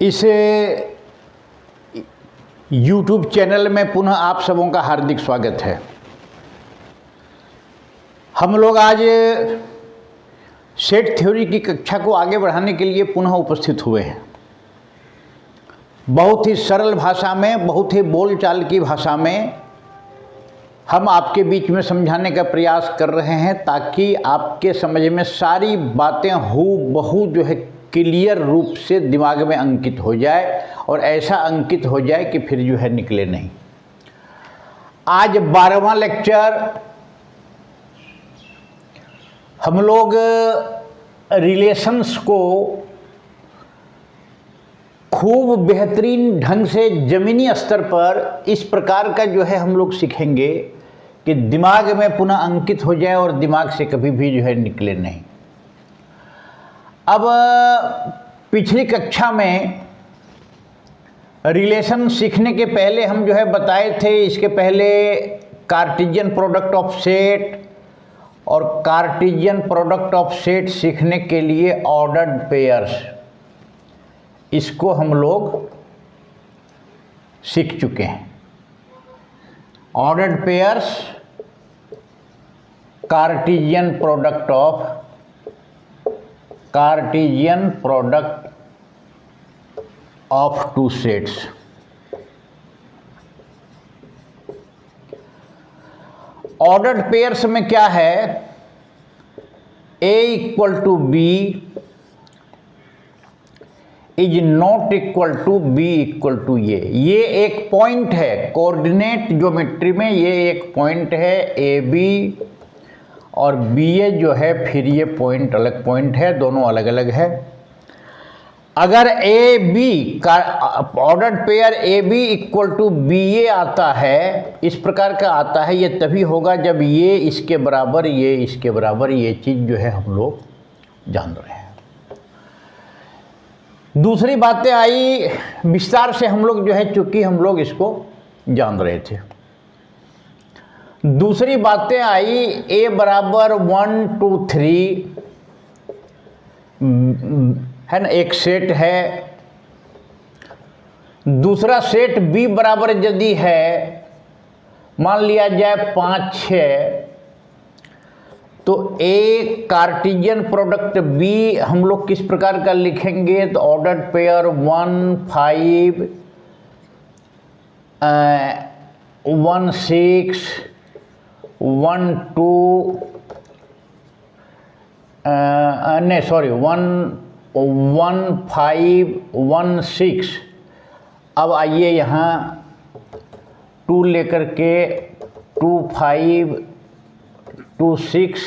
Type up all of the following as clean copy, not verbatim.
इस YouTube channel में पुनः आप सबों का हार्दिक स्वागत है। हम लोग आज सेट थ्योरी की कक्षा को आगे बढ़ाने के लिए पुनः उपस्थित हुए हैं। बहुत ही सरल भाषा में, बहुत ही बोलचाल की भाषा में हम आपके बीच में समझाने का प्रयास कर रहे हैं, ताकि आपके समझ में सारी बातें हूबहू जो है क्लियर रूप से दिमाग में अंकित हो जाए, और ऐसा अंकित हो जाए कि फिर जो है निकले नहीं। आज 12वां लेक्चर हम लोग रिलेशंस को खूब बेहतरीन ढंग से ज़मीनी स्तर पर इस प्रकार का जो है हम लोग सीखेंगे कि दिमाग में पुनः अंकित हो जाए और दिमाग से कभी भी जो है निकले नहीं। अब पिछली कक्षा में रिलेशन सीखने के पहले हम जो है बताए थे, इसके पहले कार्टेशियन प्रोडक्ट ऑफ सेट और कार्टेशियन प्रोडक्ट ऑफ सेट सीखने के लिए ऑर्डर्ड पेयर्स, इसको हम लोग सीख चुके हैं। Ordered pairs, Cartesian product of two sets. Ordered pairs में क्या है? A equal to B is not equal to B equal to ये एक पॉइंट है। कोऑर्डिनेट ज्योमेट्री में ये एक पॉइंट है ए बी, और बी ए जो है फिर ये पॉइंट अलग पॉइंट है, दोनों अलग अलग है। अगर ए बी का ordered pair A B equal to B A आता है, इस प्रकार का आता है, ये तभी होगा जब ये इसके बराबर, ये इसके बराबर, ये चीज़ जो है हम लोग जान रहे हैं। दूसरी बातें आई विस्तार से, हम लोग जो है चूंकि हम लोग इसको जान रहे थे। दूसरी बातें आई ए बराबर 1 2 3 है ना, एक सेट है। दूसरा सेट बी बराबर यदि है, मान लिया जाए 5 6, तो ए कार्टेशियन प्रोडक्ट बी हम लोग किस प्रकार का लिखेंगे? तो ऑर्डर्ड पेयर 1 5 1 6 1 2 नहीं सॉरी 1 5 1 6। अब आइए यहाँ 2 लेकर के 2 5 2 6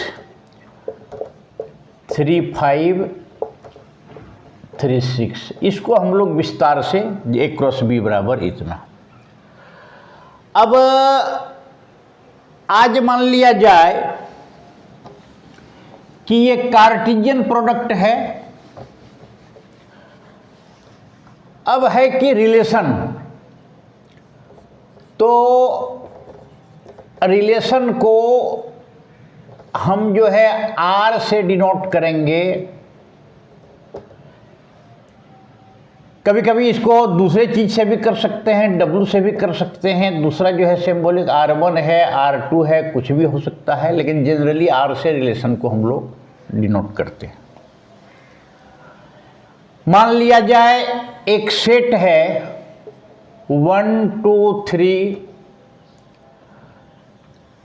3 5 3 6, इसको हम लोग विस्तार से ए क्रॉस बी बराबर इतना। अब आज मान लिया जाए कि ये कार्टेशियन प्रोडक्ट है। अब है कि रिलेशन, तो रिलेशन को हम जो है आर से डिनोट करेंगे। कभी कभी इसको दूसरे चीज़ से भी कर सकते हैं, डब्लू से भी कर सकते हैं। दूसरा जो है सिंबॉलिक R1 है, R2 है, कुछ भी हो सकता है, लेकिन जनरली आर से रिलेशन को हम लोग डिनोट करते हैं। मान लिया जाए एक सेट है 1 2 3,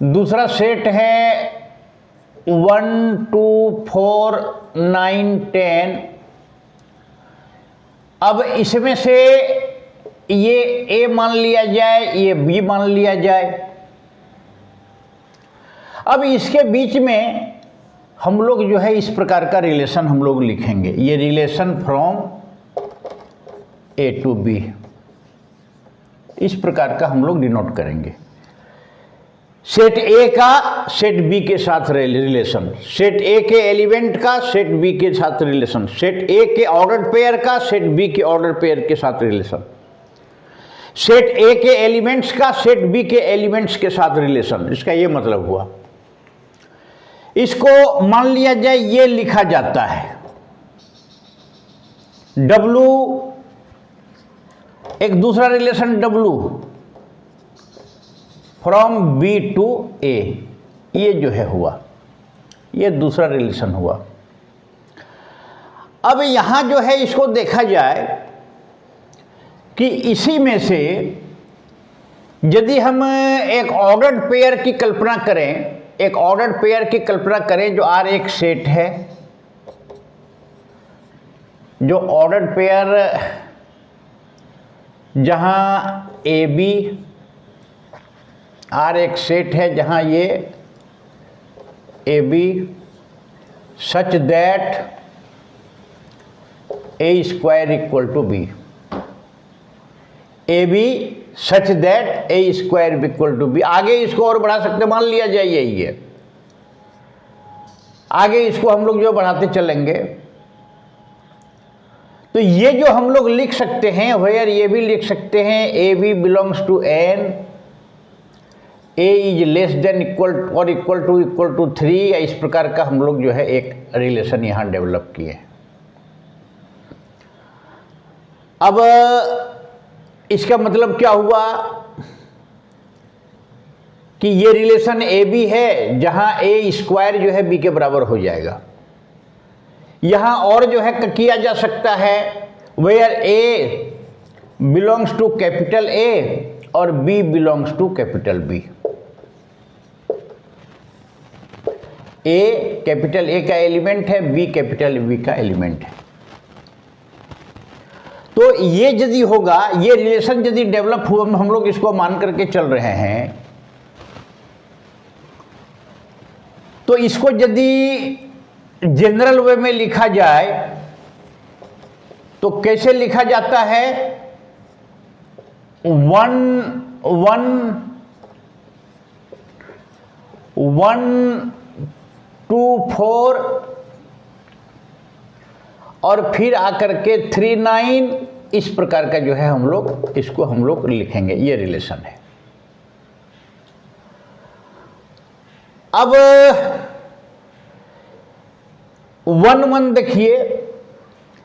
दूसरा सेट है 1 2 4 9 10। अब इसमें से ये ए मान लिया जाए, ये बी मान लिया जाए। अब इसके बीच में हम लोग जो है इस प्रकार का रिलेशन हम लोग लिखेंगे। ये relation from A to B, इस प्रकार का हम लोग डिनोट करेंगे। सेट ए का सेट बी के साथ रिलेशन, सेट ए के एलिमेंट का सेट बी के साथ रिलेशन, सेट ए के ऑर्डर्ड पेयर का सेट बी के ऑर्डर पेयर के साथ रिलेशन, सेट ए के एलिमेंट्स का सेट बी के एलिमेंट्स के साथ रिलेशन। इसका ये मतलब हुआ। इसको मान लिया जाए ये लिखा जाता है W एक दूसरा relation W from B to A, ये जो है हुआ, ये दूसरा रिलेशन हुआ। अब यहाँ जो है इसको देखा जाए कि इसी में से यदि हम एक ऑर्डर्ड पेयर की कल्पना करें, एक ऑर्डर्ड पेयर की कल्पना करें जो R एक सेट है, जो ऑर्डर्ड पेयर जहाँ AB R एक सेट है जहाँ ये AB such that A square equal to B, AB such that A square equal to B। आगे इसको और बढ़ा सकते, मान लिया जाए यही है, आगे इसको हम लोग जो बढ़ाते चलेंगे तो ये जो हम लोग लिख सकते हैं, वेयर ये भी लिख सकते हैं AB belongs to N, A is less than equal और इक्वल टू 3, या इस प्रकार का हम लोग जो है एक रिलेशन यहाँ डेवलप किए। अब इसका मतलब क्या हुआ कि ये रिलेशन AB है जहां A स्क्वायर जो है B के बराबर हो जाएगा। यहां और जो है किया जा सकता है, where A belongs to capital A और B belongs to capital B। A capital A का एलिमेंट है, B कैपिटल B का एलिमेंट है। तो ये यदि होगा, ये रिलेशन यदि डेवलप हुआ, हम लोग इसको मान करके चल रहे हैं, तो इसको यदि जनरल वे में लिखा जाए तो कैसे लिखा जाता है, 1 2 4 और फिर आकर के 3 9, इस प्रकार का जो है हम लोग इसको हम लोग लिखेंगे, ये रिलेशन है। अब 1 1 देखिए,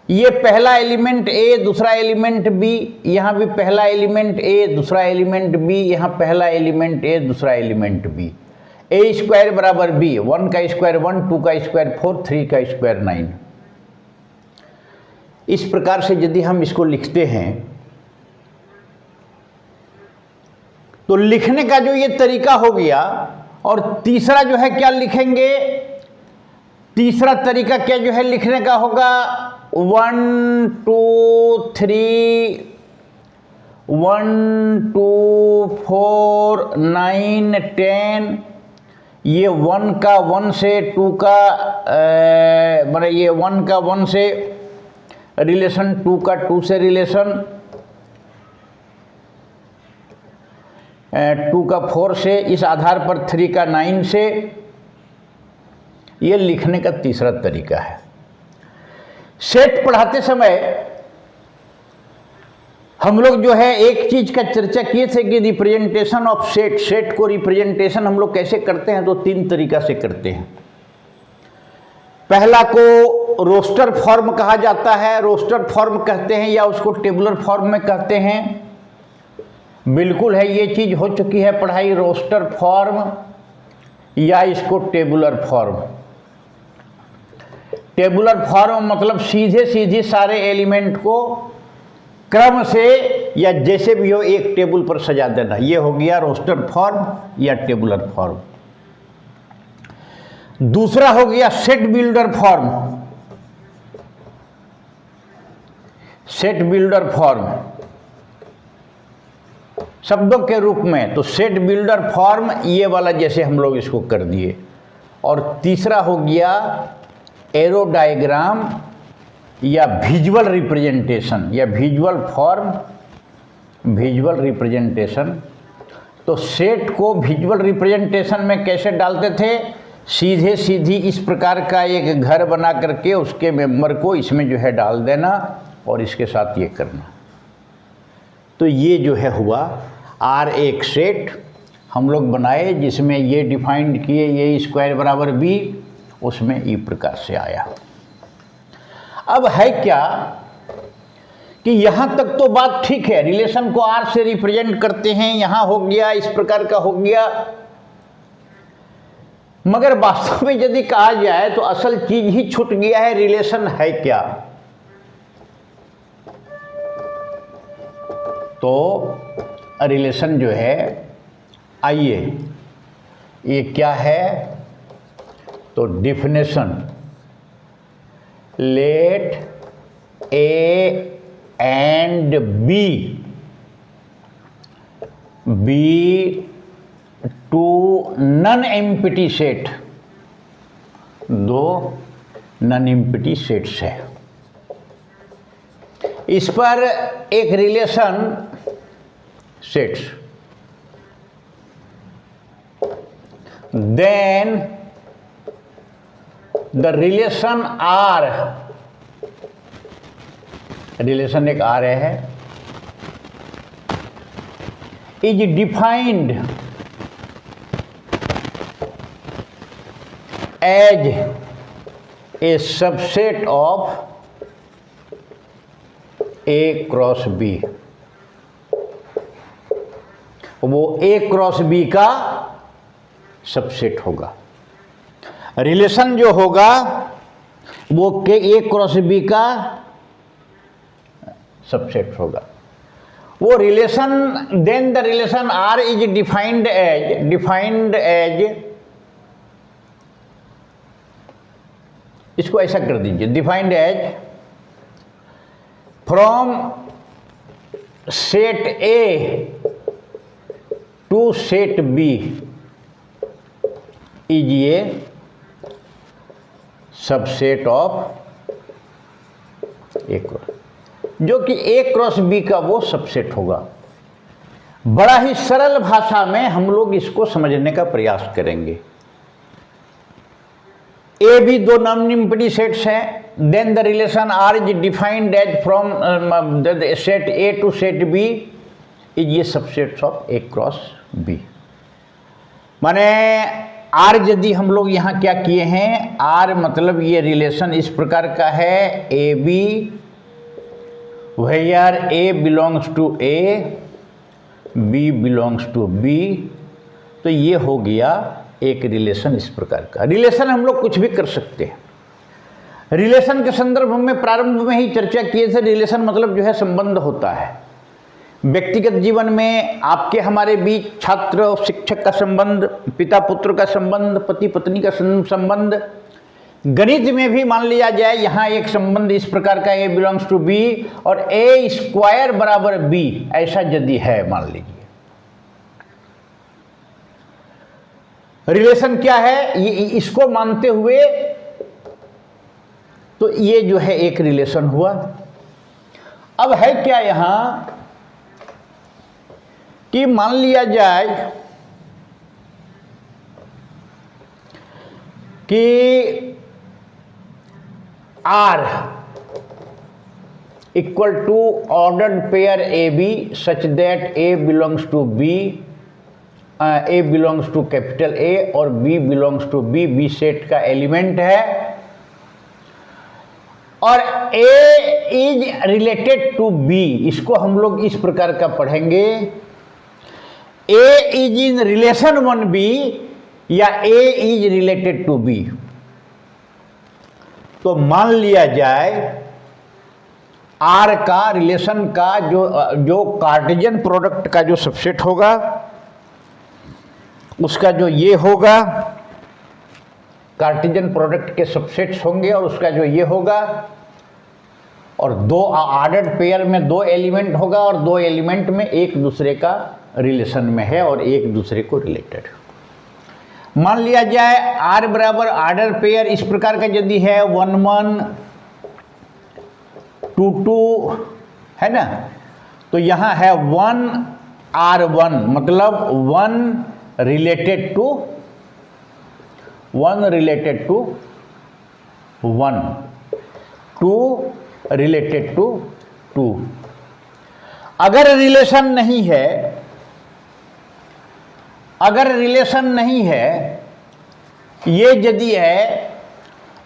ये पहला एलिमेंट A, दूसरा एलिमेंट B, यहाँ भी पहला एलिमेंट A, दूसरा एलिमेंट B, यहाँ पहला एलिमेंट A, दूसरा एलिमेंट B। A स्क्वायर बराबर B, 1 का स्क्वायर 1, 2 का स्क्वायर 4, 3 का स्क्वायर 9। इस प्रकार से यदि हम इसको लिखते हैं तो लिखने का जो ये तरीका हो गया, और तीसरा जो है क्या लिखेंगे, तीसरा तरीका क्या जो है लिखने का होगा, 1 2 3 1 2 4 9 10, ये 1 का 1 से 2 का मतलब ये 1 का 1 से रिलेशन, 2 का 2 से रिलेशन, 2 का 4 से, इस आधार पर 3 का 9 से, ये लिखने का तीसरा तरीका है। सेट पढ़ाते समय हम लोग जो है एक चीज का चर्चा किए थे कि रिप्रेजेंटेशन ऑफ सेट, सेट को रिप्रेजेंटेशन हम लोग कैसे करते हैं, तो 3 तरीका से करते हैं। पहला को रोस्टर फॉर्म कहा जाता है, रोस्टर फॉर्म कहते हैं या उसको टेबुलर फॉर्म में कहते हैं। बिल्कुल है, ये चीज हो चुकी है पढ़ाई, रोस्टर फॉर्म या इसको टेबुलर फॉर्म। टेबुलर फॉर्म मतलब सीधे सीधे सारे एलिमेंट को क्रम से या जैसे भी हो एक टेबल पर सजा देना, ये हो गया रोस्टर फॉर्म या टेबुलर फॉर्म। दूसरा हो गया set builder form, set builder form शब्दों के रूप में, तो सेट बिल्डर फॉर्म ये वाला जैसे हम लोग इसको कर दिए। और तीसरा हो गया एरो डायग्राम या विजुअल रिप्रेजेंटेशन या विजुअल फॉर्म, विजुअल रिप्रेजेंटेशन। तो सेट को विजुअल रिप्रेजेंटेशन में कैसे डालते थे, सीधे सीधी इस प्रकार का एक घर बना करके उसके मेंबर को इसमें जो है डाल देना और इसके साथ ये करना। तो ये जो है हुआ आर एक सेट हम लोग बनाए जिसमें ये डिफाइंड किए, ये स्क्वायर बराबर बी, उसमें ई प्रकार से आया। अब है क्या कि यहां तक तो बात ठीक है, रिलेशन को आर से रिप्रेजेंट करते हैं, यहां हो गया, इस प्रकार का हो गया, मगर वास्तव में यदि कहा जाए तो असल चीज ही छूट गया है, रिलेशन है क्या। तो रिलेशन जो है, आइए ये क्या है, तो definition, let A and B be two non empty set, दो नॉन एम्प्टी सेट्स है। इस पर एक relation sets, then the relation R, relation एक आर है, is defined as a subset of A cross B. वो ए क्रॉस बी का subset होगा। रिलेशन जो होगा वो के ए क्रॉस बी का सबसेट होगा। वो relation, then the relation R is defined as, इसको ऐसा कर दीजिए, defined as from set A to set B is a subset of A cross, जो कि ए क्रॉस बी का वो सबसेट होगा। बड़ा ही सरल भाषा में हम लोग इसको समझने का प्रयास करेंगे। ए भी दो नॉन एम्प्टी सेट्स हैं, then the relation R is defined as from set A to set B is ये subsets of A cross B. माने आर यदि हम लोग यहाँ क्या किए हैं, आर मतलब ये रिलेशन इस प्रकार का है, A B where A belongs to A, B belongs to B, तो ये हो गया एक रिलेशन इस प्रकार का। रिलेशन हम लोग कुछ भी कर सकते हैं। रिलेशन के संदर्भ में प्रारंभ में ही चर्चा किए थे, रिलेशन मतलब जो है संबंध होता है। व्यक्तिगत जीवन में आपके हमारे बीच, छात्र और शिक्षक का संबंध, पिता पुत्र का संबंध, पति पत्नी का संबंध, गणित में भी मान लिया जाए यहाँ एक संबंध इस प्रकार का, ए बिलोंग्स टू बी और ए स्क्वायर बराबर बी, ऐसा यदि है मान लीजिए। रिलेशन क्या है, ये इसको मानते हुए तो ये जो है एक रिलेशन हुआ। अब है क्या यहां कि मान लिया जाए कि R equal to ordered pair A B such that A belongs to B, A belongs to capital A और B belongs to B, B set का एलिमेंट है, और A is related to B. इसको हम लोग इस प्रकार का पढ़ेंगे, A is in relation one B या A is related to B. तो मान लिया जाए आर का, रिलेशन का जो कार्टेशियन प्रोडक्ट का जो सबसेट होगा उसका जो ये होगा, कार्टेशियन प्रोडक्ट के सबसेट्स होंगे और उसका जो ये होगा, और दो ऑर्डर्ड पेयर में दो एलिमेंट होगा और दो एलिमेंट में एक दूसरे का रिलेशन में है और एक दूसरे को रिलेटेड। मान लिया जाए आर बराबर ऑर्डर पेयर इस प्रकार का यदि है 1 1 2 2 है ना, तो यहाँ है 1 R1 मतलब 1 रिलेटेड टू 1, 2 रिलेटेड टू 2। अगर रिलेशन नहीं है, अगर रिलेशन नहीं है, ये यदि है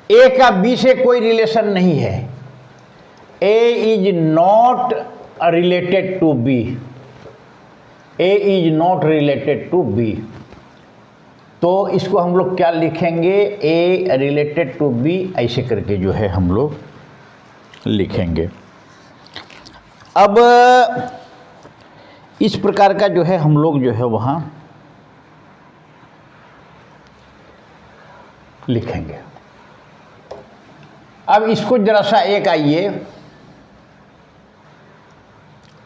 ए का बी से कोई रिलेशन नहीं है, A is not related to B, A is not related to B, तो इसको हम लोग क्या लिखेंगे, A रिलेटेड टू B, ऐसे करके जो है हम लोग लिखेंगे। अब इस प्रकार का जो है हम लोग जो है वहाँ लिखेंगे। अब इसको जरा सा एक आइए,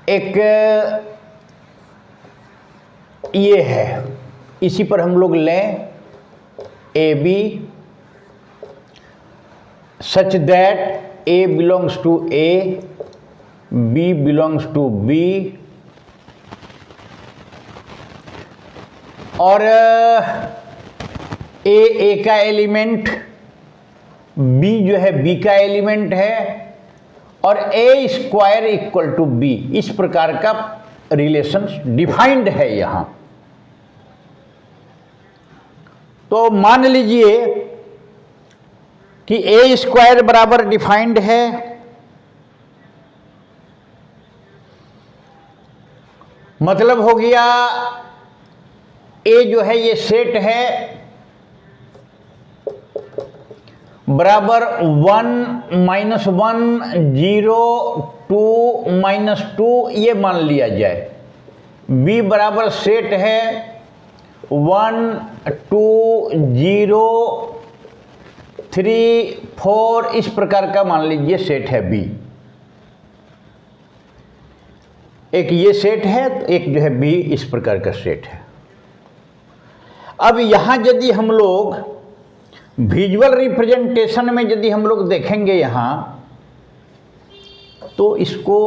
एक ये है, इसी पर हम लोग लें A B such that A belongs to A, B belongs to B, और ए का एलिमेंट, बी जो है बी का एलिमेंट है, और ए स्क्वायर इक्वल टू बी, इस प्रकार का रिलेशन डिफाइंड है यहां। तो मान लीजिए कि ए स्क्वायर बराबर डिफाइंड है, मतलब हो गया ए जो है ये सेट है बराबर 1 -1 0 2 -2, ये मान लिया जाए। बी बराबर सेट है 1 2 0 3 4, इस प्रकार का मान लीजिए सेट है बी। एक ये सेट है, एक जो है बी इस प्रकार का सेट है। अब यहां यदि हम लोग विजुअल रिप्रेजेंटेशन में यदि हम लोग देखेंगे यहां, तो इसको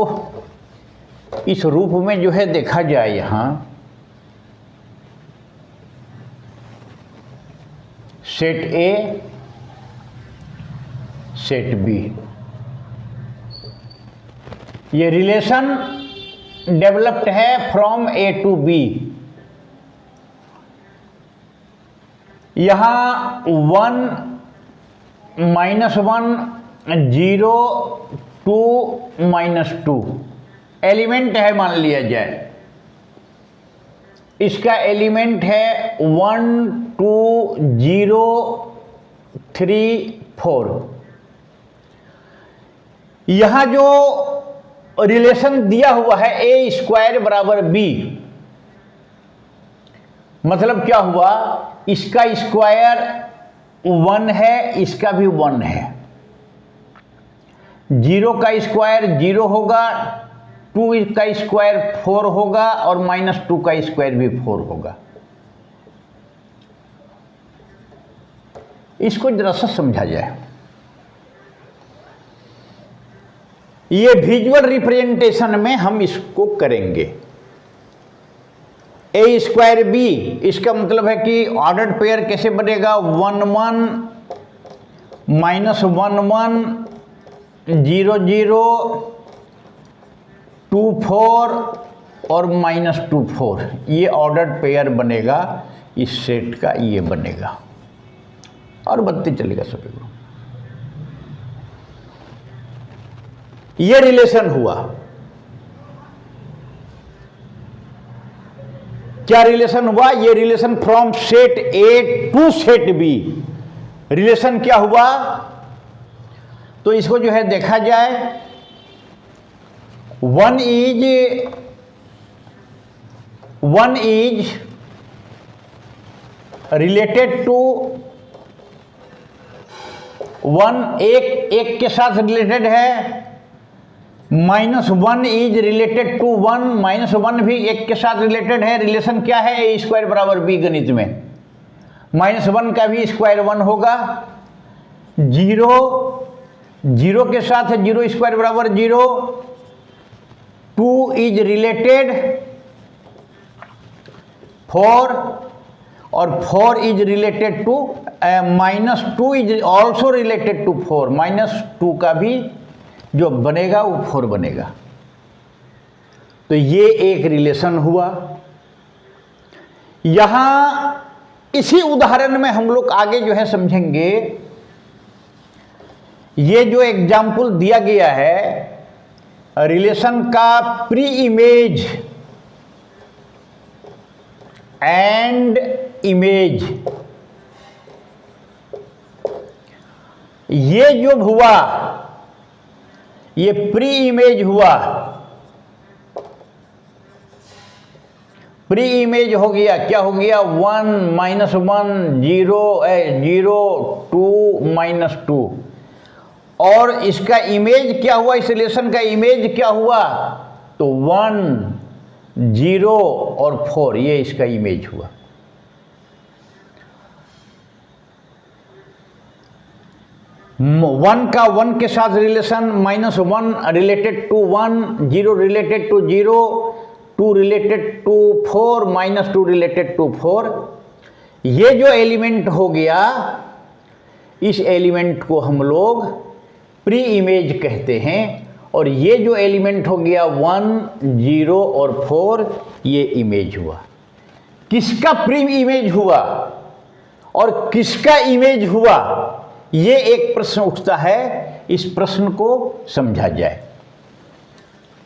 इस रूप में जो है देखा जाए, यहां सेट ए सेट बी, ये रिलेशन डेवलप्ड है फ्रॉम ए टू बी। यहाँ 1 -1 0 2 -2 एलिमेंट है, मान लिया जाए। इसका एलिमेंट है 1 2 0 3 4। यहाँ जो रिलेशन दिया हुआ है ए स्क्वायर बराबर बी, मतलब क्या हुआ, इसका स्क्वायर 1 है, इसका भी 1 है। 0 का स्क्वायर 0 होगा, 2 का स्क्वायर 4 होगा, और -2 का स्क्वायर भी 4 होगा। इसको जरा सा समझा जाए। ये विजुअल रिप्रेजेंटेशन में हम इसको करेंगे। ए स्क्वायर बी, इसका मतलब है कि ऑर्डर्ड पेयर कैसे बनेगा, 1 1 -1 1 0 0 2 4 और -2 4, ये ऑर्डर्ड पेयर बनेगा इस सेट का, ये बनेगा और बनते चलेगा सभी को। ये रिलेशन हुआ। क्या रिलेशन हुआ, ये relation from set A to set B, relation क्या हुआ। तो इसको जो है देखा जाए, 1 इज रिलेटेड टू 1, एक के साथ रिलेटेड है। -1 इज रिलेटेड टू 1, -1 भी एक के साथ रिलेटेड है। रिलेशन क्या है, ए स्क्वायर बराबर बी गणित में, -1 का भी स्क्वायर 1 होगा। 0 के साथ है 0 स्क्वायर बराबर 0। 2 इज रिलेटेड 4, और 4 is related to -2 is also related to 4, -2 का भी जो बनेगा वो 4 बनेगा। तो ये एक रिलेशन हुआ। यहां इसी उदाहरण में हम लोग आगे जो है समझेंगे, ये जो एग्जाम्पल दिया गया है रिलेशन का प्री इमेज एंड इमेज, ये जो हुआ ये प्री इमेज हुआ, प्री इमेज हो गया, क्या हो गया 1 -1 0 0 2 -2, और इसका इमेज क्या हुआ, इस रिलेशन का इमेज क्या हुआ, तो 1 0 और 4, ये इसका इमेज हुआ। वन का 1 के साथ relation, -1 related to 1, 0 related to 0, 2 related to 4, -2 related to 4। ये जो एलिमेंट हो गया, इस एलिमेंट को हम लोग प्री इमेज कहते हैं, और ये जो एलिमेंट हो गया 1 0 और 4, ये इमेज हुआ। किसका प्री इमेज हुआ और किसका इमेज हुआ, ये एक प्रश्न उठता है। इस प्रश्न को समझा जाए।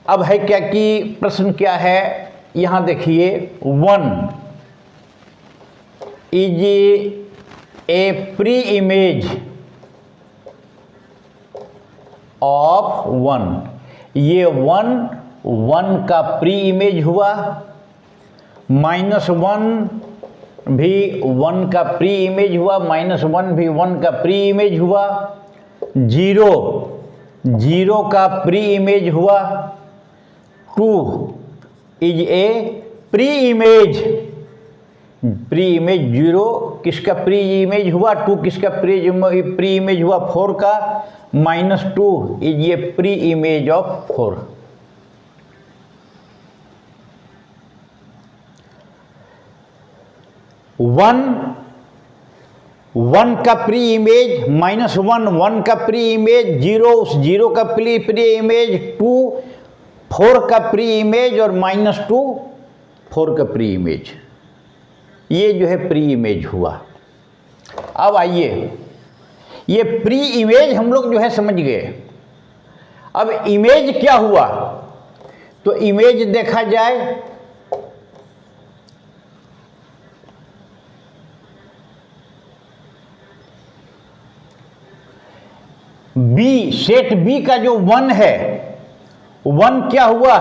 अब है क्या कि प्रश्न क्या है, यहां देखिए 1 is a pre image of 1, ये 1 का प्री इमेज हुआ, -1 भी 1 का प्री इमेज हुआ, -1 भी 1 का प्री इमेज हुआ, 0 का प्री इमेज हुआ, 2 इज ए प्री इमेज, 0 किसका प्री इमेज हुआ, 2 किसका प्री इमेज हुआ, 4 का, -2 is a pre image of 4। One का प्री इमेज, -1 1 का प्री इमेज, 0 का प्री इमेज, 2 4 का प्री इमेज, और -2 4 का प्री इमेज, ये जो है प्री इमेज हुआ। अब आइए, ये प्री इमेज हम लोग जो है समझ गए। अब इमेज क्या हुआ, तो इमेज देखा जाए बी, सेट बी का जो 1 है, 1 क्या हुआ,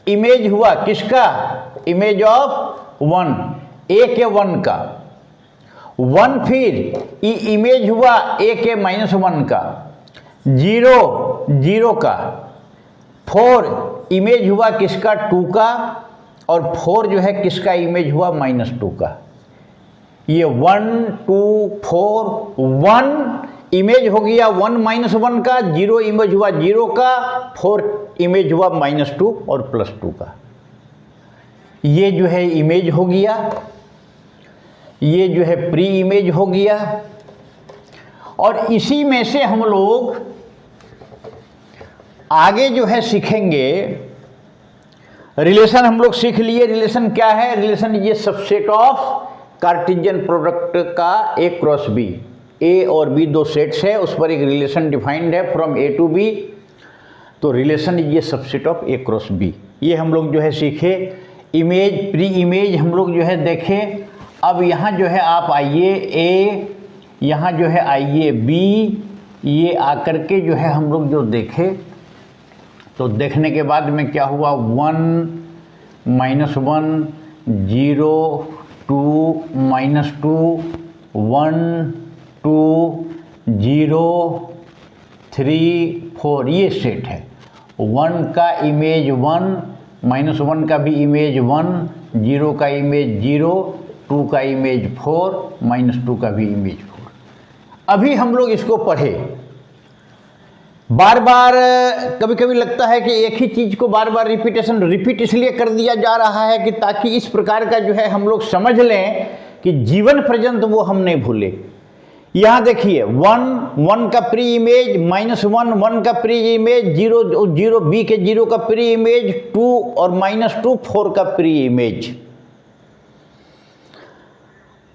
इमेज हुआ, किसका, इमेज ऑफ 1, ए के 1 का, 1 फिर इमेज हुआ ए के -1 का, 0 का, 4 इमेज हुआ किसका, 2 का, और 4 जो है किसका इमेज हुआ, -2 का। ये 1 2 4, 1 इमेज हो गया 1 -1 का, 0 इमेज हुआ 0 का, 4 इमेज हुआ -2 और +2 का। ये जो है इमेज हो गया, ये जो है प्री इमेज हो गया। और इसी में से हम लोग आगे जो है सीखेंगे, रिलेशन हम लोग सीख लिए। रिलेशन क्या है, रिलेशन ये सबसेट ऑफ कार्टेशियन प्रोडक्ट का A क्रॉस B, A और B दो सेट्स है, उस पर एक रिलेशन डिफाइंड है फ्रॉम A टू B। तो रिलेशन ये subset of A cross B, ये हम लोग जो है सीखे। इमेज, प्री इमेज हम लोग जो है देखे। अब यहाँ जो है आप आइए A, यहाँ जो है आइए B, ये आकर के जो है हम लोग जो देखे, तो देखने के बाद में क्या हुआ, 1 -1 0 2 -2 1 2 0 3 4, ये सेट है। 1 का इमेज 1, -1 का भी इमेज 1, 0 का इमेज 0, 2 का इमेज 4, -2 का भी इमेज 4। अभी हम लोग इसको पढ़े। बार बार कभी कभी लगता है कि एक ही चीज़ को बार बार रिपीट इसलिए कर दिया जा रहा है कि ताकि इस प्रकार का जो है हम लोग समझ लें कि जीवन पर्यंत वो हम नहीं भूले। यहाँ देखिए 1 का प्री इमेज, -1 का प्री इमेज, 0 B के 0 का प्री इमेज, 2 और -2 4 का प्री इमेज।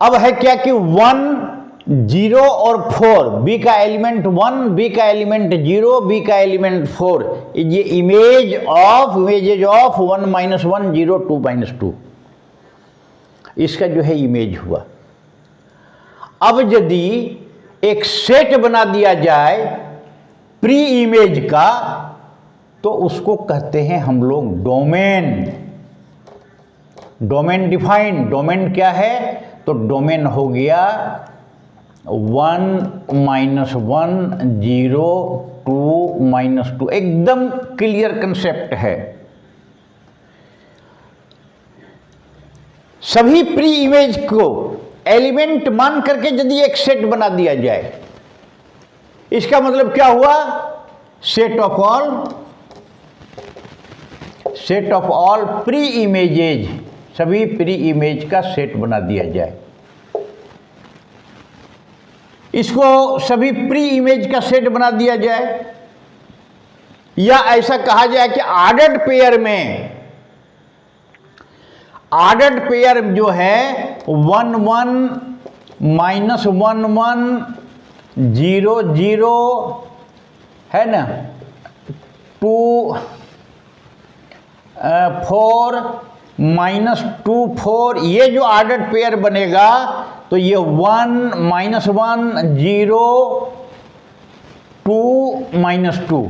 अब है क्या कि 1 0 और 4, बी का एलिमेंट 1, बी का एलिमेंट 0, बी का एलिमेंट 4, ये इमेजेज ऑफ 1 माइनस 1 0 2 माइनस 2, इसका जो है इमेज हुआ। अब यदि एक सेट बना दिया जाए प्री इमेज का, तो उसको कहते हैं हम लोग डोमेन। डोमेन डिफाइन, डोमेन क्या है? तो डोमेन हो गया 1 माइनस 1 0 2 माइनस 2, एकदम क्लियर कंसेप्ट है। सभी प्री इमेज को एलिमेंट मान करके यदि एक सेट बना दिया जाए, इसका मतलब क्या हुआ? Set of all pre images, सभी प्री इमेज का सेट बना दिया जाए। इसको सभी प्री इमेज का सेट बना दिया जाए, या ऐसा कहा जाए कि ऑर्डर्ड पेयर में, ऑर्डर्ड पेयर जो है 1 1 माइनस 1 1 0 0 है ना, 2 4 माइनस 2 4, ये जो ऑर्डर्ड पेयर बनेगा तो ये 1 माइनस 1 0 2 माइनस 2,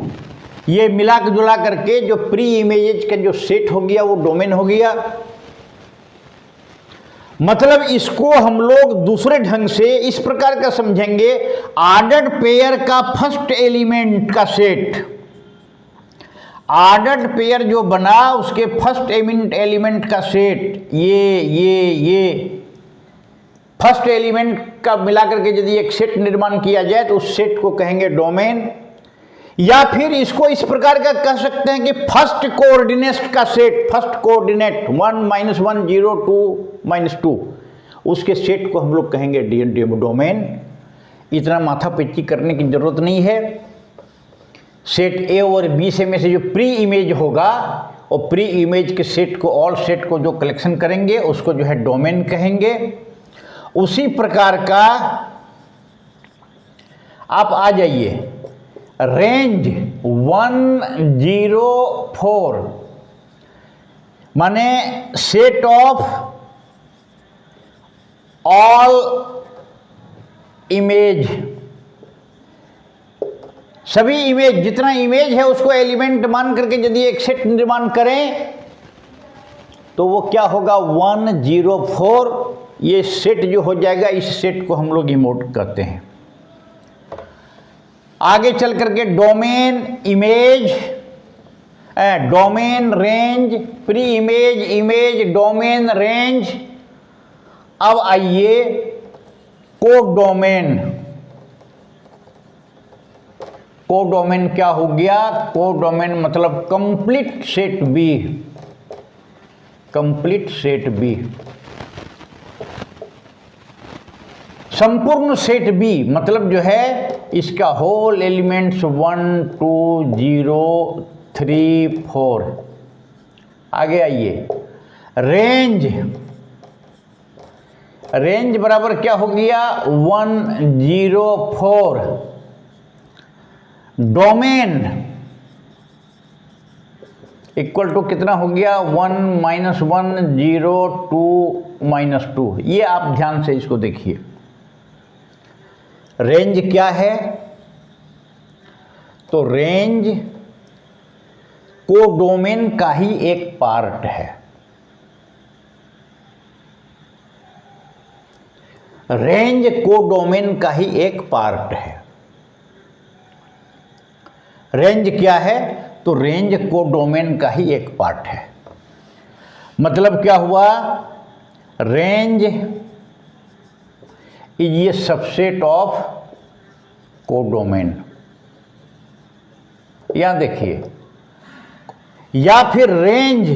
ये मिला जुला करके जो प्री इमेजेज का जो सेट हो गया वो डोमेन हो गया। मतलब इसको हम लोग दूसरे ढंग से इस प्रकार का समझेंगे, ऑर्डर्ड पेयर का फर्स्ट एलिमेंट का सेट, ऑर्डर्ड पेयर जो बना उसके फर्स्ट एलिमेंट का सेट, ये फर्स्ट एलिमेंट का मिला करके यदि एक सेट निर्माण किया जाए तो उस सेट को कहेंगे डोमेन। या फिर इसको इस प्रकार का कह सकते हैं कि फर्स्ट कोऑर्डिनेट का set, first coordinate 1 minus 1 0 2 minus 2, उसके सेट को हम लोग कहेंगे डोमेन। इतना माथापच्ची करने की जरूरत नहीं है। सेट ए और बी से में से जो प्री इमेज होगा और प्री इमेज के सेट को, ऑल सेट को जो कलेक्शन करेंगे उसको जो है डोमेन कहेंगे। उसी प्रकार का आप आ जाइए रेंज 1 0 4, माने सेट ऑफ ऑल इमेज, सभी इमेज, जितना इमेज है उसको एलिमेंट मान करके यदि एक सेट निर्माण करें तो वो क्या होगा 1 0 4, ये सेट जो हो जाएगा, इस सेट को हम लोग इमोट कहते हैं। आगे चल करके domain image, domain range, pre image image domain range. अब आइए कोडोमेन। कोडोमेन क्या हो गया? कोडोमेन मतलब complete set B, complete set B, संपूर्ण सेट बी, मतलब जो है इसका होल एलिमेंट्स 1 2 0 3 4। आगे आइए रेंज, रेंज बराबर क्या हो गया 1 0 4। डोमेन इक्वल टू कितना हो गया 1 माइनस 1 0 2 माइनस 2। ये आप ध्यान से इसको देखिए, रेंज क्या है? तो रेंज कोडोमेन का ही एक पार्ट है। रेंज कोडोमेन का ही एक पार्ट है। रेंज क्या है? तो रेंज कोडोमेन का ही एक पार्ट है। मतलब क्या हुआ? रेंज इज ये सबसेट ऑफ कोडोमेन। यहां देखिए, या फिर range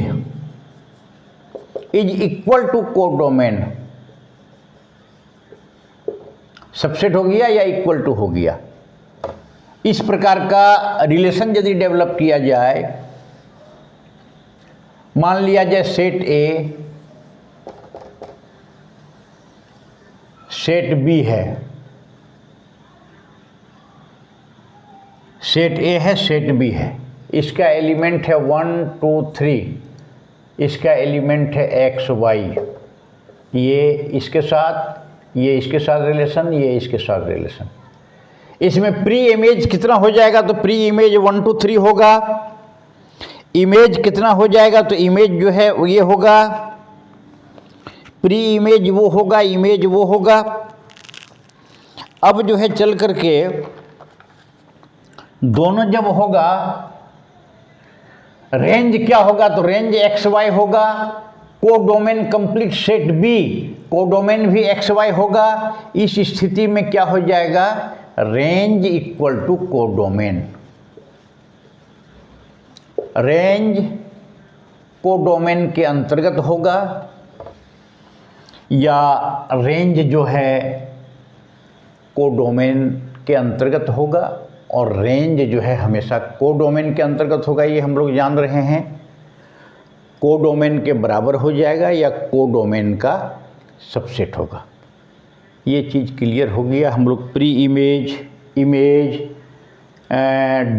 is equal to codomain. Subset हो गया या इक्वल टू हो गया। इस प्रकार का रिलेशन यदि डेवलप किया जाए, मान लिया जाए सेट ए सेट बी है, सेट ए है, सेट बी है, इसका एलिमेंट है 1 2 3, इसका एलिमेंट है एक्स वाई, ये इसके साथ, ये इसके साथ रिलेशन, ये इसके साथ रिलेशन। इसमें प्री इमेज कितना हो जाएगा, तो प्री इमेज 1 2 3 होगा। इमेज कितना हो जाएगा, तो इमेज जो है ये होगा, प्री इमेज वो होगा, इमेज वो होगा। अब जो है चल करके दोनों जब होगा, रेंज क्या होगा, तो रेंज एक्स वाई होगा। Codomain complete set B, codomain भी एक्स वाई होगा। इस स्थिति में क्या हो जाएगा, range equal to codomain. Range codomain के अंतर्गत होगा, या रेंज जो है कोडोमेन के अंतर्गत होगा, और रेंज जो है हमेशा कोडोमेन के अंतर्गत होगा। ये हम लोग जान रहे हैं, कोडोमेन के बराबर हो जाएगा या कोडोमेन का सबसेट होगा। ये चीज़ क्लियर हो गया। हम लोग pre image, image,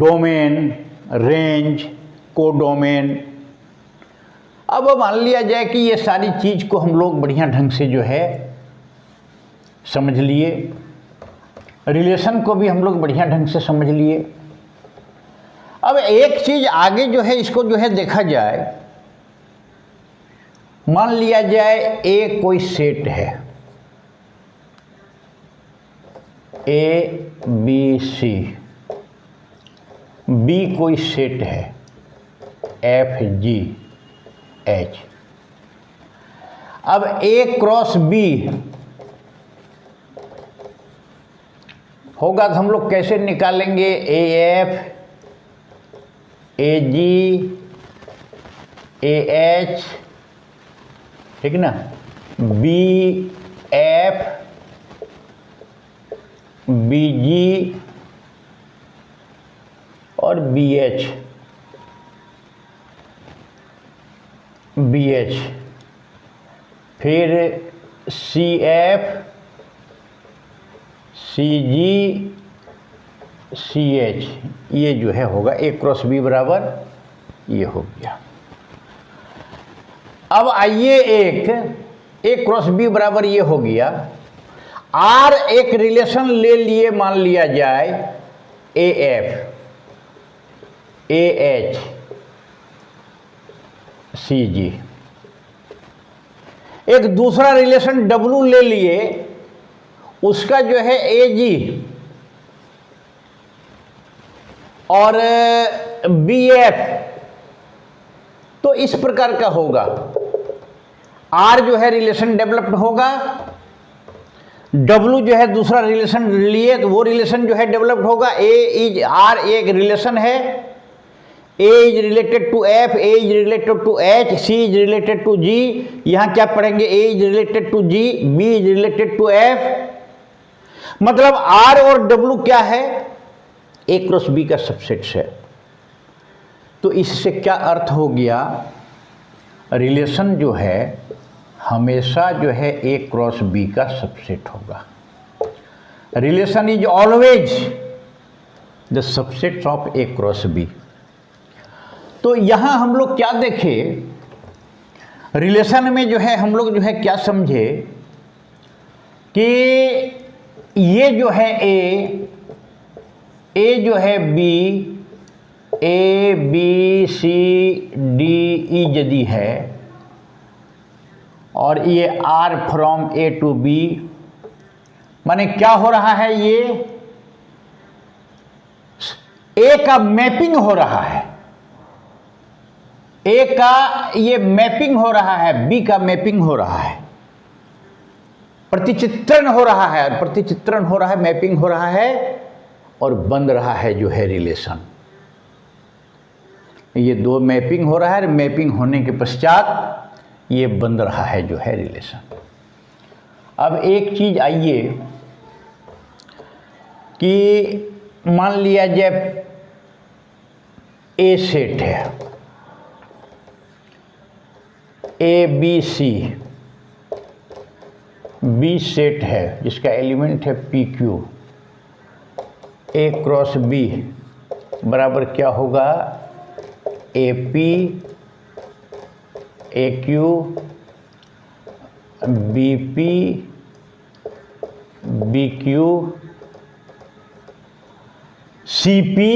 domain, range, codomain. अब मान लिया जाए कि ये सारी चीज़ को हम लोग बढ़िया ढंग से जो है समझ लिए, रिलेशन को भी हम लोग बढ़िया ढंग से समझ लिए। अब एक चीज़ आगे जो है इसको जो है देखा जाए, मान लिया जाए ए कोई सेट है, ए बी सी, बी कोई सेट है, एफ जी एच। अब ए क्रॉस बी होगा तो हम लोग कैसे निकालेंगे, A F, A ji, A H, ठीक ना, बी एफ, बी जी और बी एच, बी एच, फिर सी एफ, सी जी, सी एच। ये जो है होगा ए क्रॉस बी बराबर ये हो गया। अब आइए एक ए क्रॉस बी बराबर ये हो गया। आर एक रिलेशन ले लिए, मान लिया जाए ए एफ, ए एच, सी जी। एक दूसरा रिलेशन डब्लू ले लिए, उसका जो है ए जी और बी एफ। तो इस प्रकार का होगा, आर जो है रिलेशन डेवलप्ड होगा, डब्लू जो है दूसरा रिलेशन लिए तो वो रिलेशन जो है डेवलप्ड होगा। ए इज आर एक रिलेशन है, A is related to F, A is related to H, C is related to G. यहाँ क्या पढ़ेंगे, A is related to G, B is related to F. मतलब R और W क्या है, A cross B का subsets है। तो इससे क्या अर्थ हो गया, रिलेशन जो है हमेशा जो है ए क्रॉस बी का सबसेट होगा। Relation is always the subset of A cross B. तो यहां हम लोग क्या देखें, रिलेशन में जो है हम लोग जो है क्या समझे कि ये जो है ए जो है B, A B C D E यदि है, और ये R from A to B, माने क्या हो रहा है, ये ए का मैपिंग हो रहा है, ए का ये मैपिंग हो रहा है, बी का मैपिंग हो रहा है, प्रतिचित्रण हो रहा है, प्रतिचित्रण हो रहा है, मैपिंग हो रहा है, और बन रहा है जो है रिलेशन। ये दो मैपिंग हो रहा है, मैपिंग होने के पश्चात ये बन रहा है जो है रिलेशन। अब एक चीज आइए कि मान लिया जाए ए सेट है, A B C, B set है जिसका एलिमेंट है P Q, A cross B बराबर क्या होगा, A P A Q B P B Q C P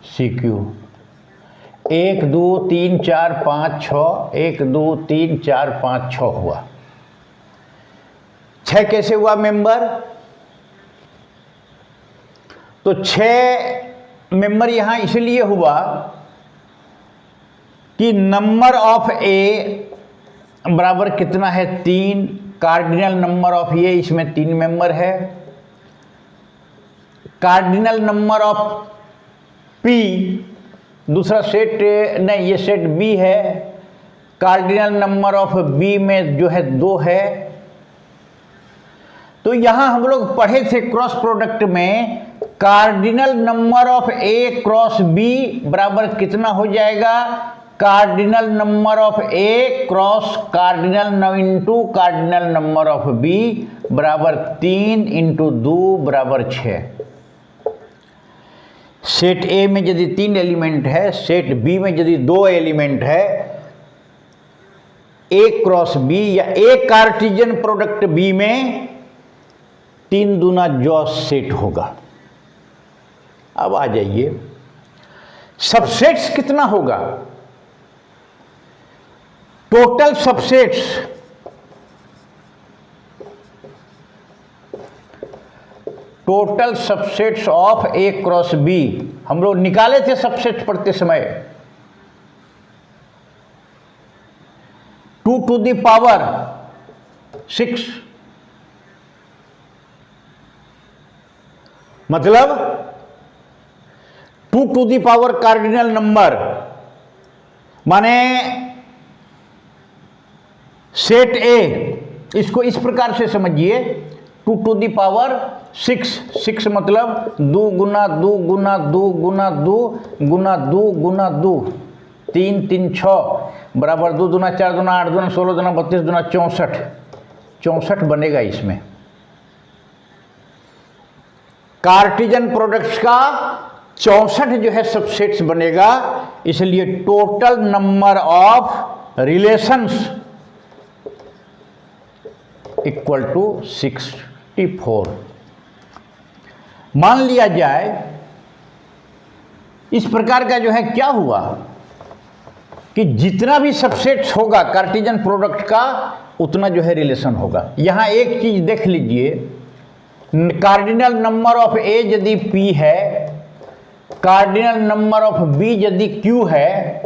C Q. 1 2 3 4 5 6, 1 2 3 4 5 6 हुआ। 6 कैसे हुआ मेंबर? तो 6 मेंबर यहां इसलिए हुआ कि नंबर ऑफ ए बराबर कितना है, 3। कार्डिनल नंबर ऑफ ए, इसमें 3 मेंबर है। कार्डिनल नंबर ऑफ पी, दूसरा सेट नहीं, ये सेट बी है। कार्डिनल नंबर ऑफ बी में जो है 2 है। तो यहां हम लोग पढ़े थे क्रॉस प्रोडक्ट में, cardinal number of A cross B बराबर कितना हो जाएगा, cardinal number of A cross cardinal into cardinal number of B बराबर 3 इंटू 2 बराबर 6। सेट ए में यदि 3 एलिमेंट है, सेट बी में यदि 2 एलिमेंट है, ए क्रॉस बी या ए कार्टिजन प्रोडक्ट बी में 3 दूना जॉ सेट होगा। अब आ जाइए, सबसेट्स कितना होगा, total subsets of A cross B हम लोग निकाले थे सबसेट पढ़ते समय। 2 टू द पावर 6 मतलब 2 to the power cardinal number, माने सेट ए, इसको इस प्रकार से समझिए, 2 टू द पावर 6 मतलब 2 गुना 2 गुना 2 गुना 2 गुना 2 गुना 2, 3 3 6 बराबर 2 दूना 4 दूना 8 दूना 16 दूना 32 दूना 64 बनेगा। इसमें कार्टिजन प्रोडक्ट्स का 64 जो है सबसेट्स बनेगा। इसलिए total number of relations equal to 64। मान लिया जाए इस प्रकार का जो है क्या हुआ कि जितना भी सबसेट्स होगा कार्टिजन प्रोडक्ट का उतना जो है रिलेशन होगा। यहां एक चीज देख लीजिए, कार्डिनल नंबर ऑफ ए यदि पी है, कार्डिनल नंबर ऑफ बी यदि क्यू है,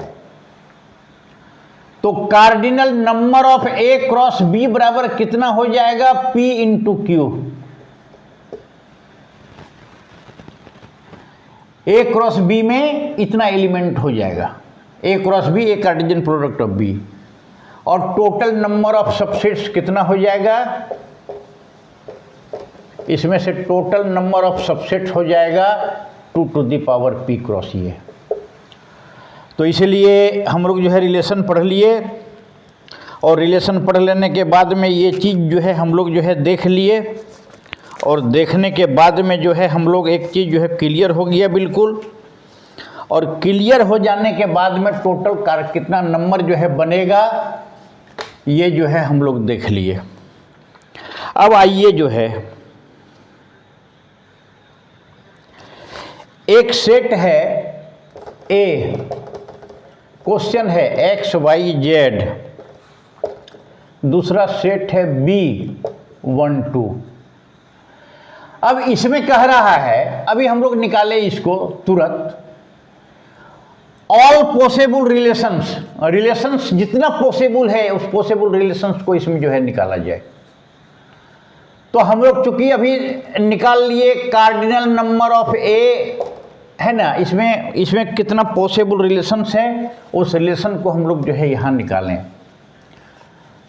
तो cardinal number of A cross B बराबर कितना हो जाएगा, P into Q. A cross B में इतना एलिमेंट हो जाएगा, A cross B A Cartesian product of B, और टोटल नंबर ऑफ सबसेट्स कितना हो जाएगा, इसमें से टोटल नंबर ऑफ सबसेट्स हो जाएगा 2 to the power P cross A. तो इसलिए हम लोग जो है रिलेशन पढ़ लिए, और रिलेशन पढ़ लेने के बाद में ये चीज़ जो है हम लोग जो है देख लिए, और देखने के बाद में जो है हम लोग एक चीज़ जो है क्लियर हो गया बिल्कुल, और क्लियर हो जाने के बाद में टोटल कितना नंबर जो है बनेगा ये जो है हम लोग देख लिए। अब आइए जो है एक सेट है ए, क्वेश्चन है एक्स वाई जेड, दूसरा सेट है बी 1 2। अब इसमें कह रहा है, अभी हम लोग निकाले इसको तुरंत, ऑल पॉसिबल रिलेशंस जितना पॉसिबल है उस पॉसिबल रिलेशंस को इसमें जो है निकाला जाए। तो हम लोग चूंकि अभी निकाल लिए कार्डिनल नंबर ऑफ ए है ना, इसमें कितना पॉसिबल रिलेशंस है उस रिलेशन को हम लोग जो है यहाँ निकालें।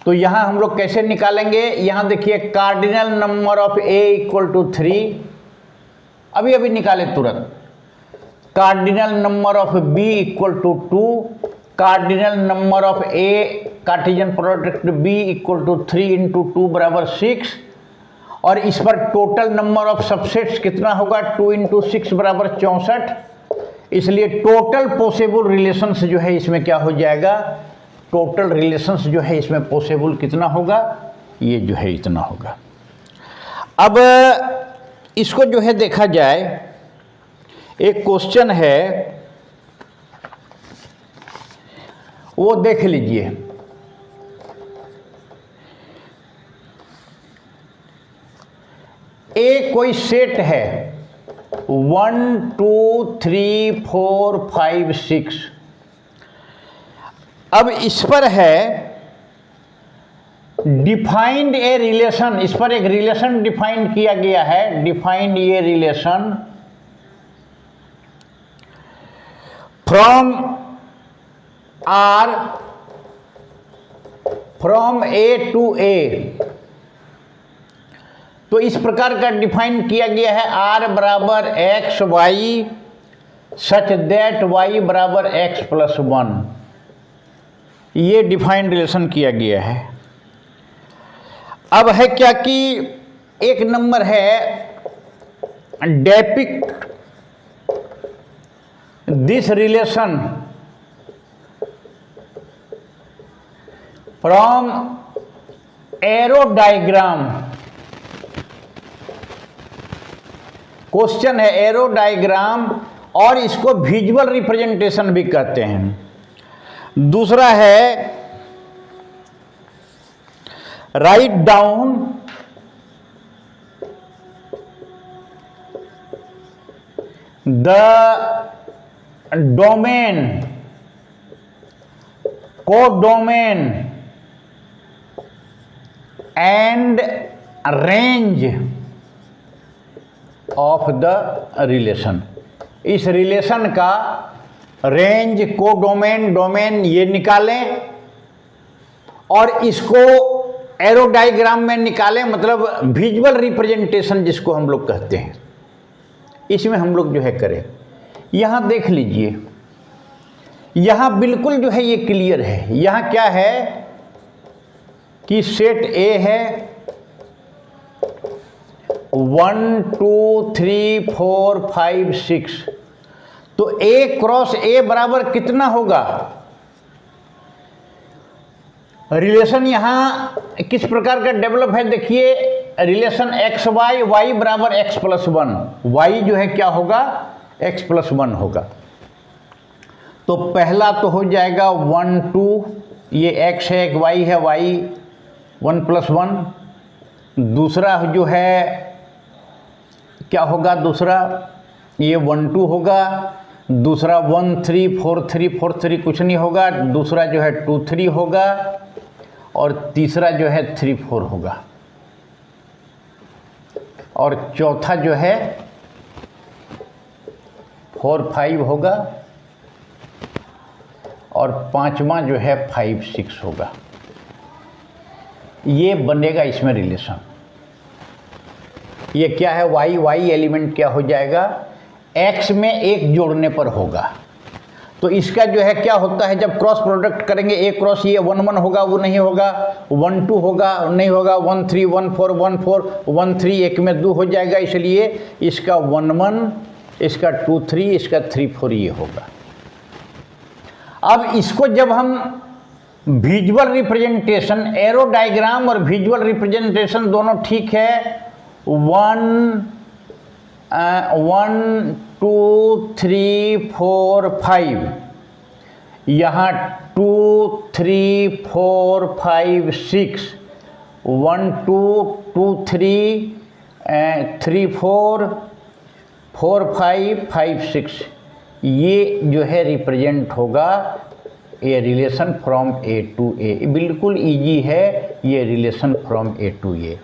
तो यहाँ हम लोग कैसे निकालेंगे, यहाँ देखिए cardinal number of A equal to 3, अभी निकाले तुरंत। Cardinal number of B equal to 2, cardinal number of A Cartesian product B equal to 3 into 2 बराबर 6, और इस पर टोटल नंबर ऑफ सबसेट्स कितना होगा, 2 × 6 बराबर 64। इसलिए टोटल पॉसिबल रिलेशंस जो है इसमें क्या हो जाएगा, टोटल रिलेशंस जो है इसमें पॉसिबल कितना होगा, ये जो है इतना होगा। अब इसको जो है देखा जाए, एक क्वेश्चन है वो देख लीजिए। एक कोई सेट है 1 2 3 4 5 6। अब इस पर है डिफाइंड ए रिलेशन, इस पर एक रिलेशन डिफाइंड किया गया है, डिफाइंड ये relation from R from A to A. तो इस प्रकार का डिफाइन किया गया है, आर बराबर X Y such that Y बराबर एक्स प्लस 1। ये डिफाइंड रिलेशन किया गया है। अब है क्या कि एक नंबर है depict this relation from arrow diagram. Question है एरो डायग्राम, और इसको विजुअल रिप्रेजेंटेशन भी कहते हैं। दूसरा है write down the domain codomain and range of the relation. इस रिलेशन का रेंज, कोडोमेन, डोमेन ये निकालें और इसको एरो डायग्राम में निकालें, मतलब विजुअल रिप्रेजेंटेशन जिसको हम लोग कहते हैं, इसमें हम लोग जो है करें। यहाँ देख लीजिए, यहाँ बिल्कुल जो है ये क्लियर है। यहाँ क्या है कि सेट ए है 1 2 3 4 5 6। तो ए क्रॉस ए बराबर कितना होगा, रिलेशन यहाँ किस प्रकार का डेवलप है देखिए, रिलेशन एक्स वाई, वाई बराबर एक्स प्लस 1, वाई जो है क्या होगा, एक्स प्लस 1 होगा। तो पहला तो हो जाएगा 1 2, ये एक्स है, एक वाई है, वाई 1 + 1। दूसरा जो है क्या होगा, दूसरा ये 1 2 होगा। दूसरा 1 3 4 3 4 3 कुछ नहीं होगा। दूसरा जो है 2 3 होगा, और तीसरा जो है 3 4 होगा, और चौथा जो है 4 5 होगा, और पांचवा जो है 5 6 होगा। ये बनेगा इसमें रिलेशन। ये क्या है, वाई, वाई एलिमेंट क्या हो जाएगा, एक्स में एक जोड़ने पर होगा। तो इसका जो है क्या होता है, जब क्रॉस प्रोडक्ट करेंगे, ए क्रॉस ये 1 1 होगा, वो नहीं होगा, 1 2 होगा, नहीं होगा, 1 3 1 4 1 4 1 3 एक में 2 हो जाएगा। इसलिए इसका 1 1, इसका 2 3, इसका 3 4 ये होगा। अब इसको जब हम विजुअल रिप्रेजेंटेशन, एरो डायग्राम और विजुअल रिप्रेजेंटेशन दोनों ठीक है, 1 2 3 4 5, यहाँ 2 3 4 5 6, 1 2 2 3 3 4 4 5 5 6, ये जो है रिप्रेजेंट होगा ये relation from A to A. बिल्कुल इजी है ये relation from A to A,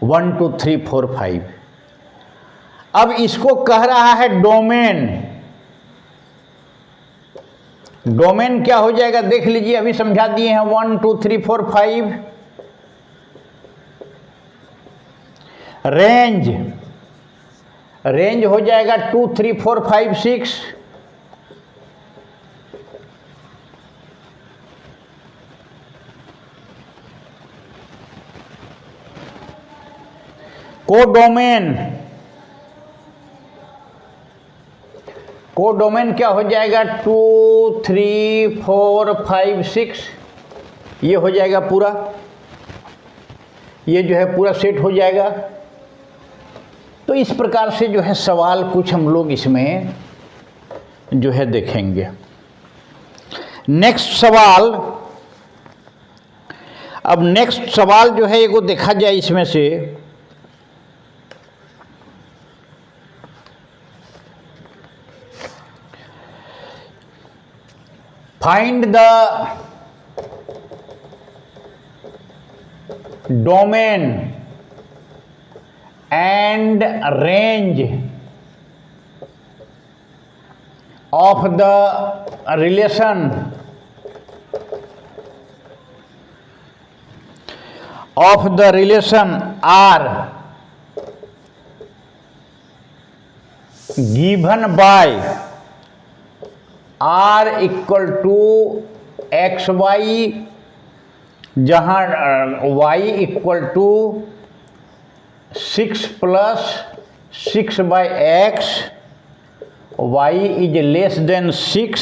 1 2 3 4 5। अब इसको कह रहा है डोमेन। डोमेन क्या हो जाएगा देख लीजिए, अभी समझा दिए हैं 1 2 3 4 5। रेंज, रेंज हो जाएगा 2 3 4 5 6। कोडोमेन, कोडोमेन क्या हो जाएगा 2 3 4 5 6, ये हो जाएगा पूरा, ये जो है पूरा सेट हो जाएगा। तो इस प्रकार से जो है सवाल कुछ हम लोग इसमें जो है देखेंगे। नेक्स्ट सवाल, अब नेक्स्ट सवाल जो है एगो देखा जाए इसमें से, find the domain and range of the relation R given by R equal to X Y, जहाँ y equal to 6 plus 6/x, y is less than 6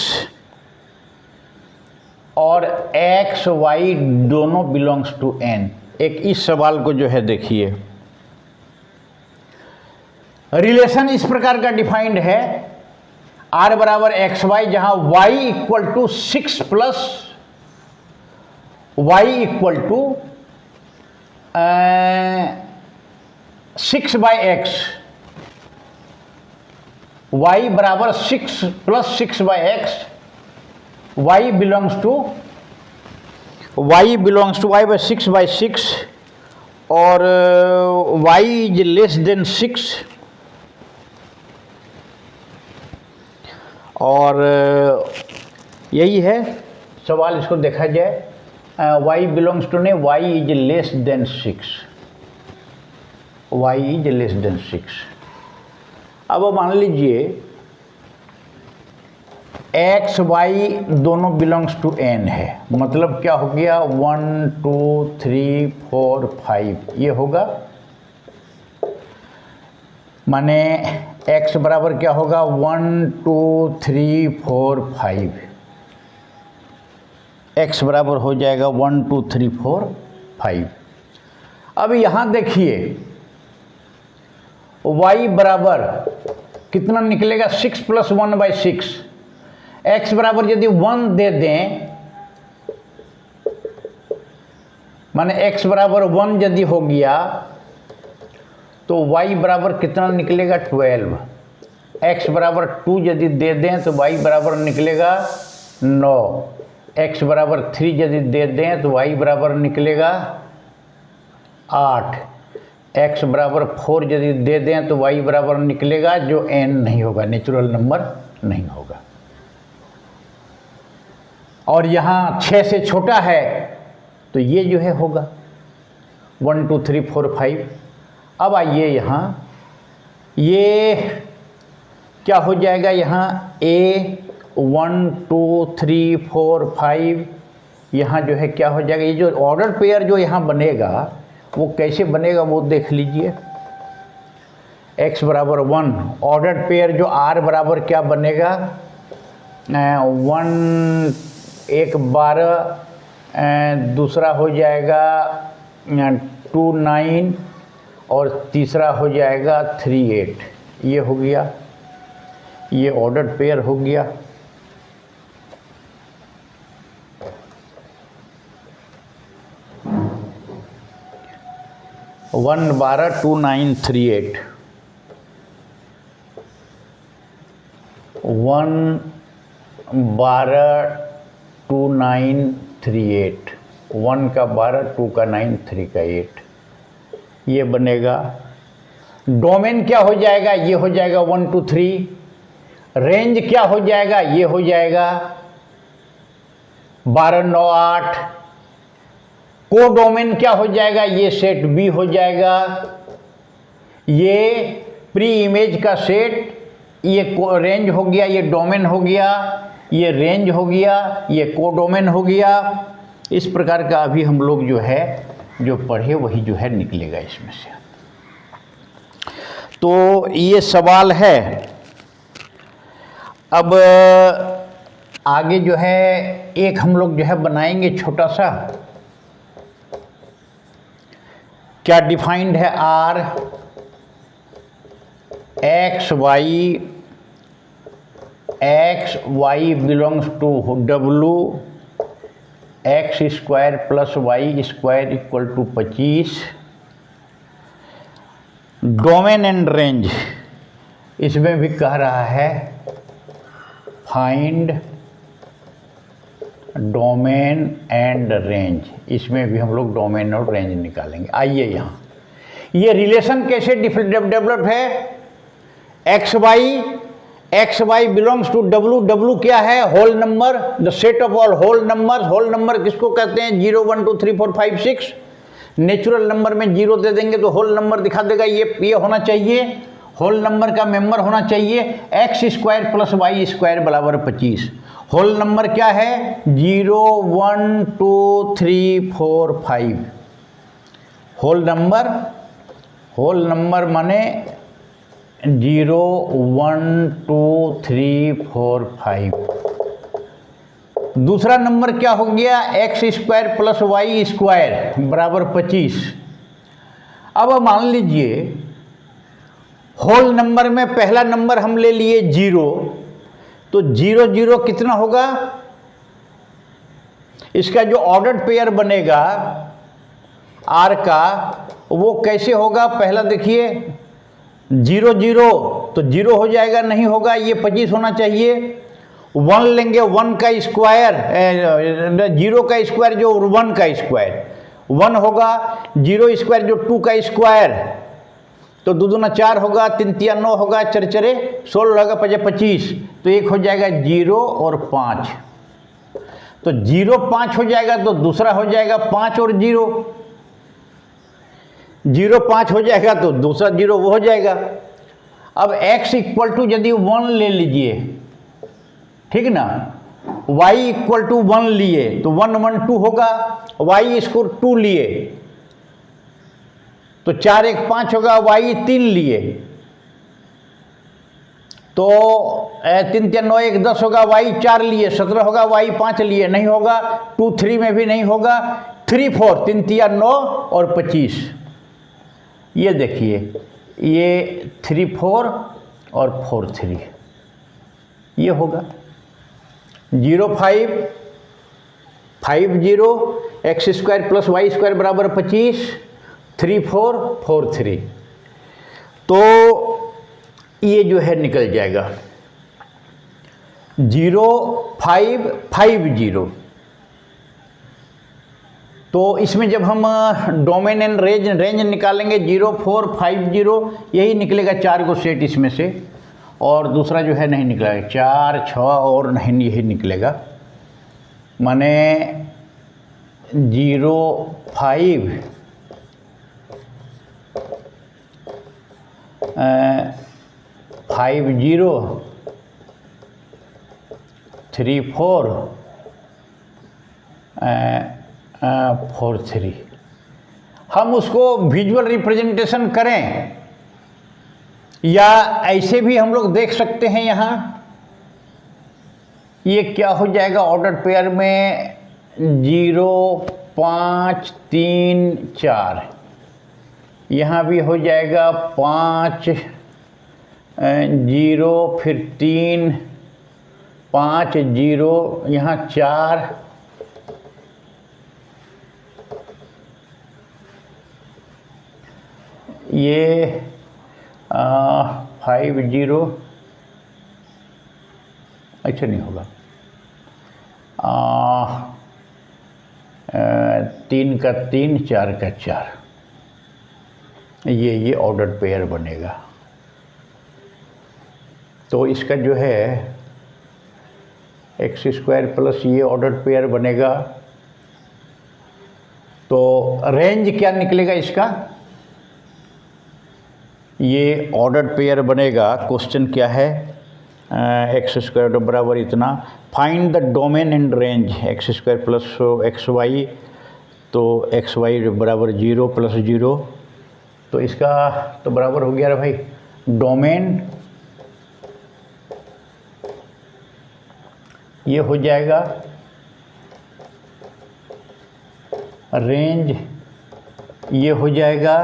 और x y दोनों बिलोंग्स टू n। एक इस सवाल को जो है देखिए, रिलेशन इस प्रकार का डिफाइंड है, r बराबर एक्स वाई, जहाँ y equal to 6 plus y equal to 6/x, y बराबर 6 plus 6/x, y belongs to y/6/6 और y इज लेस देन 6 और यही है सवाल। इसको देखा जाए, y बिलोंग्स टू ने y is less than 6, y is less than 6। अब मान लीजिए x y दोनों बिलोंग्स टू n है, मतलब क्या हो गया 1 2 3 4 5 ये होगा, माने x बराबर क्या होगा 1 2 3 4 5, x बराबर हो जाएगा 1 2 3 4 5। अब यहाँ देखिए y बराबर कितना निकलेगा 6 प्लस 1/6, x बराबर यदि 1 दे दें, माने x बराबर 1 यदि हो गया तो y बराबर कितना निकलेगा 12, x बराबर 2 यदि दे दें तो y बराबर निकलेगा 9, x बराबर 3 यदि दे दें तो y बराबर निकलेगा 8, x बराबर 4 यदि दे दें तो y बराबर निकलेगा जो n नहीं होगा, नेचुरल नंबर नहीं होगा। और यहाँ 6 से छोटा है तो ये जो है होगा 1 2 3 4 5। अब आइए यहाँ, ये क्या हो जाएगा, यहाँ a 1 2 3 4 5, यहाँ जो है क्या हो जाएगा, ये जो ऑर्डर पेयर जो यहाँ बनेगा वो कैसे बनेगा वो देख लीजिए। x बराबर 1, ऑर्डर पेयर जो r बराबर क्या बनेगा 1 एक 12, दूसरा हो जाएगा 2 9 और तीसरा हो जाएगा 3 8, ये हो गया, ये ऑर्डर पेयर हो गया। वन 12 2 9 3 8, 1 12 2 9 3 8, 1 का 12 2 का 9 3 का 8, ये बनेगा। डोमेन क्या हो जाएगा, ये हो जाएगा 1 2 3, रेंज क्या हो जाएगा, ये हो जाएगा 12 9 8, कोडोमेन क्या हो जाएगा, ये सेट बी हो जाएगा, ये प्री इमेज का सेट, ये रेंज हो गया, ये डोमेन हो गया, ये रेंज हो गया, ये कोडोमेन हो गया। इस प्रकार का अभी हम लोग जो है जो पढ़े वही जो है निकलेगा इसमें से। तो ये सवाल है। अब आगे जो है एक हम लोग जो है बनाएंगे छोटा सा, क्या डिफाइंड है, R X Y belongs to W X square plus Y square equal to 25। Domain and range, इसमें भी कह रहा है फाइंड डोमेन एंड रेंज, इसमें भी हम लोग डोमेन और रेंज निकालेंगे। आइए यहाँ ये रिलेशन कैसे डेवलप है, X Y belongs to W, W क्या है, whole number, the set of all whole number. Whole number किसको कहते हैं, 0 1 2 3 4 5 6। नेचुरल नंबर में 0 दे देंगे तो होल नंबर दिखा देगा, ये होना चाहिए, होल नंबर का मेंबर होना चाहिए। X square plus Y square बराबर 25। होल नंबर क्या है, 0 1 2 3 4 5। होल नंबर माने 0 1 2 3 4 5। दूसरा नंबर क्या हो गया, X square plus Y square बराबर 25। अब मान लीजिए होल नंबर में पहला नंबर हम ले लिए 0, तो 0 0 कितना होगा, इसका जो ऑर्डर्ड पेयर बनेगा आर का वो कैसे होगा, पहला देखिए 0 0 तो 0 हो जाएगा, नहीं होगा, ये 25 होना चाहिए। 1 लेंगे, 1 का स्क्वायर, 0 का स्क्वायर जो 1 का स्क्वायर 1 होगा, 0 स्क्वायर जो 2 का स्क्वायर, तो 2 दूना 4 होगा, 3 3 9 होगा, 4 4 16 होगा, 5 25, तो एक हो जाएगा 0 और 5। तो 0 5 हो जाएगा, तो दूसरा हो जाएगा 5 और 0, 0 5 हो जाएगा तो दूसरा 0 वो हो जाएगा। अब x इक्वल टू यदि 1 ले लीजिए, ठीक ना, y इक्वल टू 1 लिए तो 1 1 2 होगा, y इसको 2 लिए तो 4 1 5 होगा, y 3 लिए तो 3 3 9 1 10 होगा, y 4 लिए 17 होगा, y 5 लिए नहीं होगा, 2 3 में भी नहीं होगा, 3 4 3 3 9 और 25। ये देखिए ये 3 4 और 4 3, ये होगा 0 5 5 0 X square plus Y square बराबर 25, 3 4 4 3। तो ये जो है निकल जाएगा 0 5 5 0। तो इसमें जब हम डोमेन एंड रेंज निकालेंगे 0 4 5 0, यही निकलेगा 4 को सेट इसमें से, और दूसरा जो है नहीं निकलेगा, 4 6 और नहीं, यही निकलेगा, माने 0 5 5 0 3 4 4 3। हम उसको विजुअल रिप्रेजेंटेशन करें या ऐसे भी हम लोग देख सकते हैं। यहाँ ये क्या हो जाएगा, ऑर्डर पेयर में 0 5 3 4, यहाँ भी हो जाएगा 5 0 फिर 3 5 0, यहाँ 4 ये 5 0, अच्छा नहीं होगा, 3 का 3 4 का 4, ये ऑर्डर्ड पेयर बनेगा। तो इसका जो है एक्स स्क्वायर प्लस ये ऑर्डर्ड पेयर बनेगा। तो रेंज क्या निकलेगा इसका, ये ऑर्डर्ड पेयर बनेगा। क्वेश्चन क्या है, एक्स स्क्वायर बराबर इतना, find the domain and range X square plus X Y, तो एक्स वाई बराबर 0 प्लस 0, तो इसका तो बराबर हो गया रे भाई डोमेन, ये हो जाएगा रेंज, ये हो जाएगा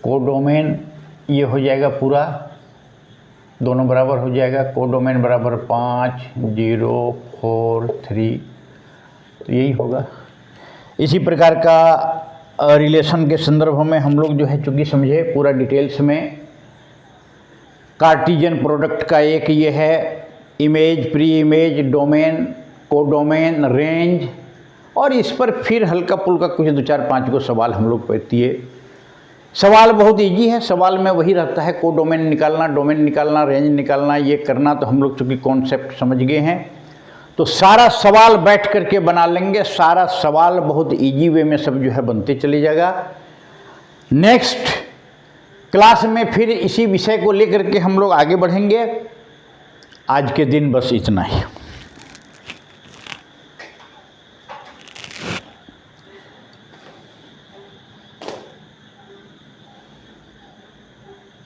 कोडोमेन, ये हो जाएगा पूरा, दोनों बराबर हो जाएगा। कोडोमेन बराबर 5, 0, 4, 3, तो यही होगा। इसी प्रकार का रिलेशन के संदर्भ में हम लोग जो है चूँकि समझे पूरा डिटेल्स में, कार्टिजियन प्रोडक्ट का एक ये है image, pre image, domain, codomain, range, और इस पर फिर हल्का फुल्का कुछ 2, 4, 5 को सवाल हम लोग पढ़ती है। सवाल बहुत इजी है, सवाल में वही रहता है, कोडोमेन निकालना, डोमेन निकालना, रेंज निकालना, ये करना, तो हम लोग चूँकि कॉन्सेप्ट समझ गए हैं तो सारा सवाल बैठ करके बना लेंगे। सारा सवाल बहुत इजी वे में सब जो है बनते चले जाएगा। नेक्स्ट क्लास में फिर इसी विषय को लेकर के हम लोग आगे बढ़ेंगे। आज के दिन बस इतना ही।